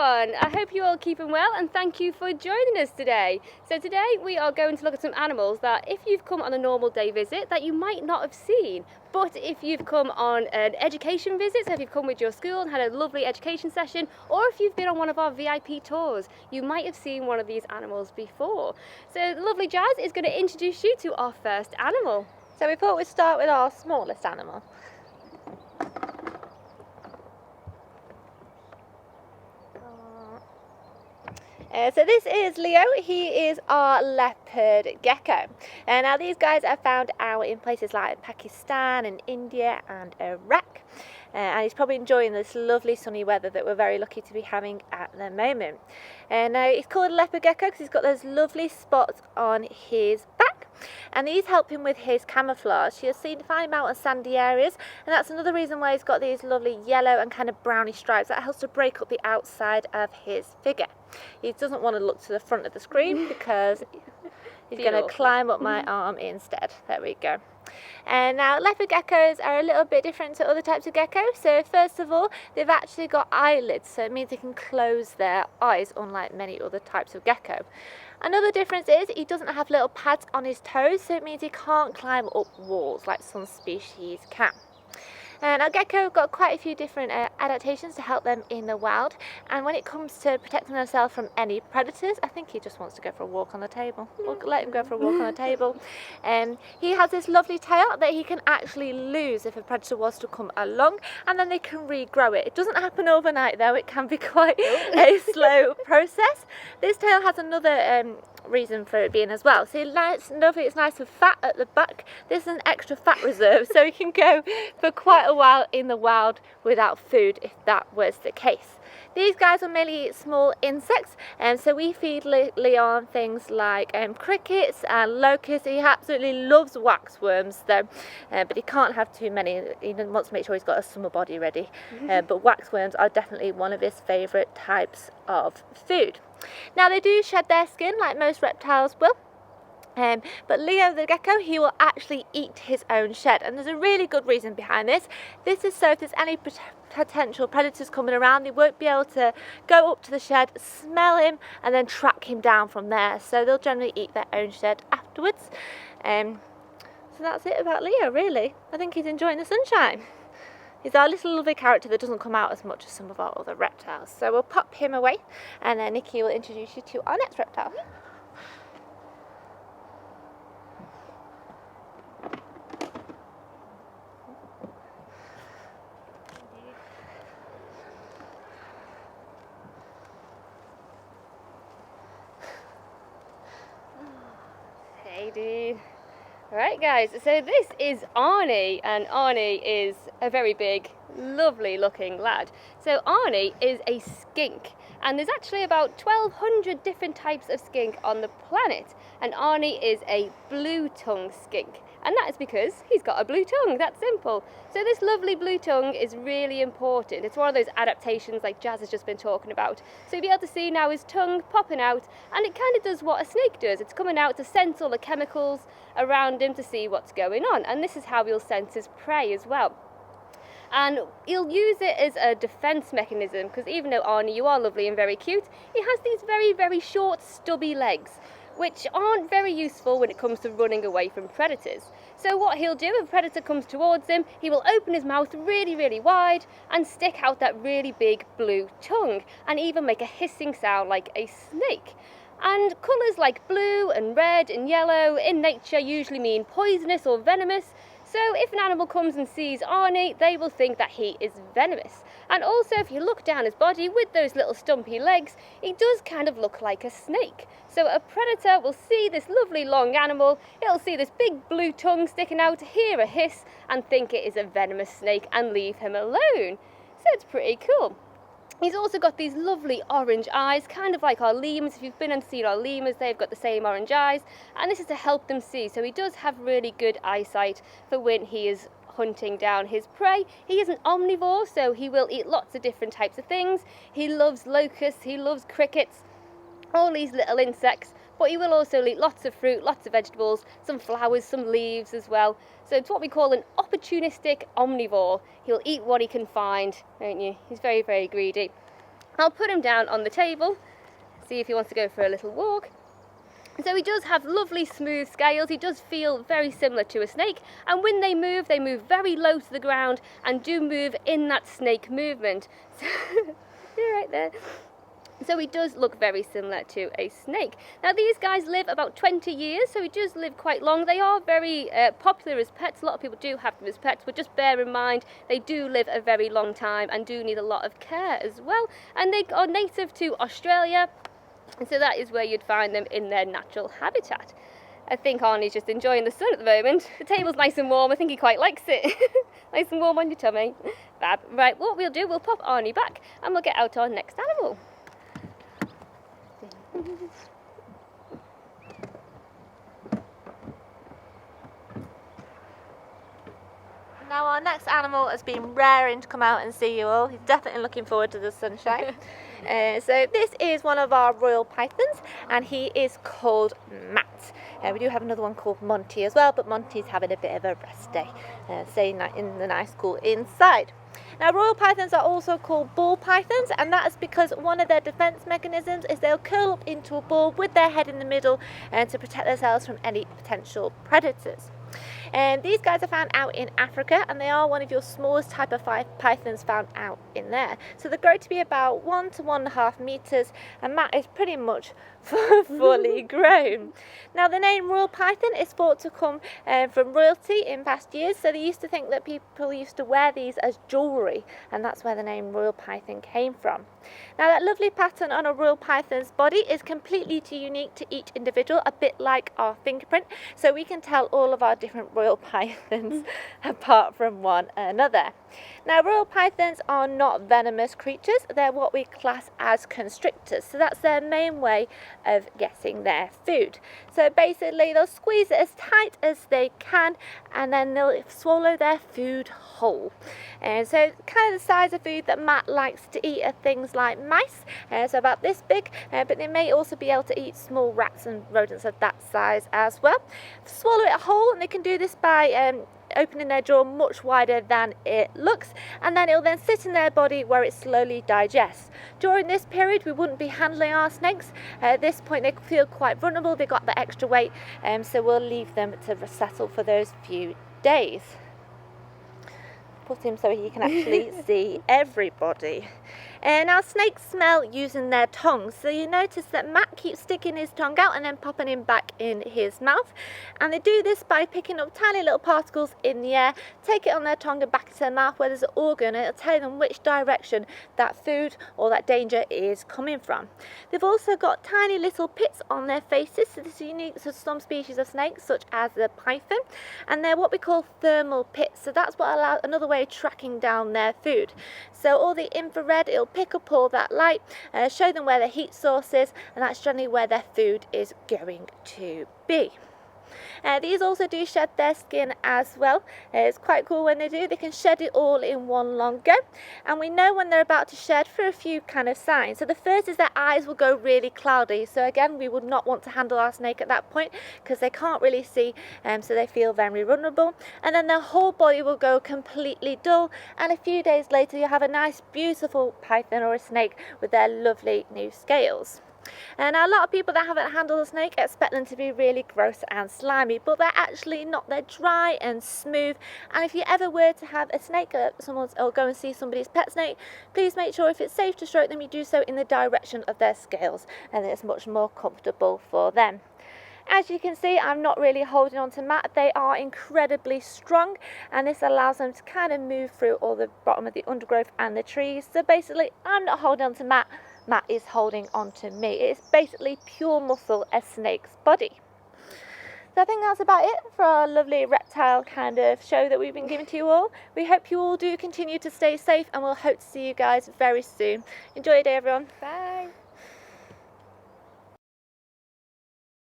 everyone, I hope you're all keeping well and thank you for joining us today. So today we are going to look at some animals that if you've come on a normal day visit that you might not have seen, but if you've come on an education visit, so if you've come with your school and had a lovely education session, or if you've been on one of our VIP tours, you might have seen one of these animals before. So lovely Jazz is going to introduce you to our first animal. So we thought we'd start with our smallest animal. So this is Leo. He is our leopard gecko. And now these guys are found out in places like Pakistan and India and Iraq. And he's probably enjoying this lovely sunny weather that we're very lucky to be having at the moment. And now he's called a leopard gecko because he's got those lovely spots on his back. And these help him with his camouflage. You'll see, find him out in sandy areas, and that's another reason why he's got these lovely yellow and kind of browny stripes. That helps to break up the outside of his figure. He doesn't want to look to the front of the screen because he's going to climb up my arm instead. There we go. And now leopard geckos are a little bit different to other types of geckos. So first of all, they've actually got eyelids, so it means they can close their eyes, unlike many other types of gecko. Another difference is he doesn't have little pads on his toes, so it means he can't climb up walls like some species can. And our gecko have got quite a few different adaptations to help them in the wild, and when it comes to protecting themselves from any predators, I think he just wants to go for a walk on the table. We'll let him go for a walk on the table. He has this lovely tail that he can actually lose if a predator was to come along, and then they can regrow it. It doesn't happen overnight though, it can be quite a slow process. This tail has another reason for it being as well. So it's nice and fat at the back. This is an extra fat reserve, so he can go for quite a while in the wild without food if that was the case. These guys will mainly eat small insects, and so we feed Leon things like crickets and locusts. He absolutely loves waxworms though, but he can't have too many. He wants to make sure he's got a summer body ready. But waxworms are definitely one of his favourite types of food. Now they do shed their skin like most reptiles will. But Leo the gecko, he will actually eat his own shed, and there's a really good reason behind this. This is so if there's any potential predators coming around, they won't be able to go up to the shed, smell him, and then track him down from there. So they'll generally eat their own shed afterwards. So that's it about Leo, really. I think he's enjoying the sunshine. He's our little lovely character that doesn't come out as much as some of our other reptiles. So we'll pop him away, and then Nikki will introduce you to our next reptile. Hey dude. Alright guys, so this is Arnie, and Arnie is a very big, lovely looking lad. So Arnie is a skink, and there's actually about 1,200 different types of skink on the planet, and Arnie is a blue-tongued skink. And that is because he's got a blue tongue, that's simple. So this lovely blue tongue is really important. It's one of those adaptations like Jazz has just been talking about. So you'll be able to see now his tongue popping out, and it kind of does what a snake does. It's coming out to sense all the chemicals around him to see what's going on. And this is how he'll sense his prey as well. And he'll use it as a defense mechanism, because even though Arnie, you are lovely and very cute, he has these very, very short, stubby legs, which aren't very useful when it comes to running away from predators. So what he'll do, if a predator comes towards him, he will open his mouth really, really wide and stick out that really big blue tongue, and even make a hissing sound like a snake. And colours like blue and red and yellow in nature usually mean poisonous or venomous. So if an animal comes and sees Arnie, they will think that he is venomous. And also if you look down his body with those little stumpy legs, he does kind of look like a snake. So a predator will see this lovely long animal, it'll see this big blue tongue sticking out, hear a hiss, and think it is a venomous snake and leave him alone. So it's pretty cool. He's also got these lovely orange eyes, kind of like our lemurs. If you've been and seen our lemurs, they've got the same orange eyes, and this is to help them see. So he does have really good eyesight for when he is hunting down his prey. He is an omnivore, so he will eat lots of different types of things. He loves locusts, he loves crickets, all these little insects, but he will also eat lots of fruit, lots of vegetables, some flowers, some leaves as well. So it's what we call an opportunistic omnivore. He'll eat what he can find, won't you? He's very, very greedy. I'll put him down on the table, see if he wants to go for a little walk. So he does have lovely smooth scales. He does feel very similar to a snake, and when they move very low to the ground and do move in that snake movement. So you're right there. So he does look very similar to a snake. Now these guys live about 20 years, so he does live quite long. They are very popular as pets. A lot of people do have them as pets, but just bear in mind they do live a very long time and do need a lot of care as well. And they are native to Australia, and so that is where you'd find them in their natural habitat. I think Arnie's just enjoying the sun at the moment. The table's nice and warm. I think he quite likes it. Nice and warm on your tummy. Fab. Right, what we'll do, we'll pop Arnie back and we'll get out our next animal. Now our next animal has been raring to come out and see you all. He's definitely looking forward to the sunshine. So this is one of our royal pythons, and he is called Matt. We do have another one called Monty as well, but Monty's having a bit of a rest day, staying in the nice cool inside. Now royal pythons are also called ball pythons, and that is because one of their defence mechanisms is they'll curl up into a ball with their head in the middle to protect themselves from any potential predators. And these guys are found out in Africa, and they are one of your smallest type of pythons found out in there. So they grow to be about 1 to 1.5 meters, and Matt is pretty much fully grown. Now the name royal python is thought to come from royalty in past years, so they used to think that people used to wear these as jewellery, and that's where the name royal python came from. Now that lovely pattern on a royal python's body is completely unique to each individual, a bit like our fingerprint, so we can tell all of our different royal pythons apart from one another. Now royal pythons are not venomous creatures, they're what we class as constrictors, so that's their main way of getting their food. So basically they'll squeeze it as tight as they can, and then they'll swallow their food whole. And so kind of the size of food that Matt likes to eat are things like mice, so about this big, but they may also be able to eat small rats and rodents of that size as well. Swallow it whole, and they can do this by opening their jaw much wider than it looks, and then it'll then sit in their body where it slowly digests. During this period we wouldn't be handling our snakes. At this point they feel quite vulnerable, they've got the extra weight, so we'll leave them to settle for those few days. Put him so he can actually see everybody. Now snakes smell using their tongues, so you notice that Matt keeps sticking his tongue out and then popping him back in his mouth, and they do this by picking up tiny little particles in the air, take it on their tongue and back into their mouth where there's an organ, and it'll tell them which direction that food or that danger is coming from. They've also got tiny little pits on their faces, so this is unique to some species of snakes such as the python, and they're what we call thermal pits, so that's what allows another way of tracking down their food. So all the infrared, it'll pick up all that light, show them where the heat source is, and that's generally where their food is going to be. These also do shed their skin as well. It's quite cool when they do. They can shed it all in one long go, and we know when they're about to shed for a few kind of signs. So the first is their eyes will go really cloudy, so again we would not want to handle our snake at that point because they can't really see, so they feel very vulnerable. And then their whole body will go completely dull, and a few days later you'll have a nice beautiful python or a snake with their lovely new scales. And a lot of people that haven't handled a snake expect them to be really gross and slimy, but they're actually not. They're dry and smooth, and if you ever were to have a snake or go and see somebody's pet snake, please make sure if it's safe to stroke them, you do so in the direction of their scales, and it's much more comfortable for them. As you can see, I'm not really holding on to Matt. They are incredibly strong, and this allows them to kind of move through all the bottom of the undergrowth and the trees. So basically I'm not holding on to Matt, Matt is holding on to me. It's basically pure muscle, a snake's body. So I think that's about it for our lovely reptile kind of show that we've been giving to you all. We hope you all do continue to stay safe, and we'll hope to see you guys very soon. Enjoy your day, everyone. Bye.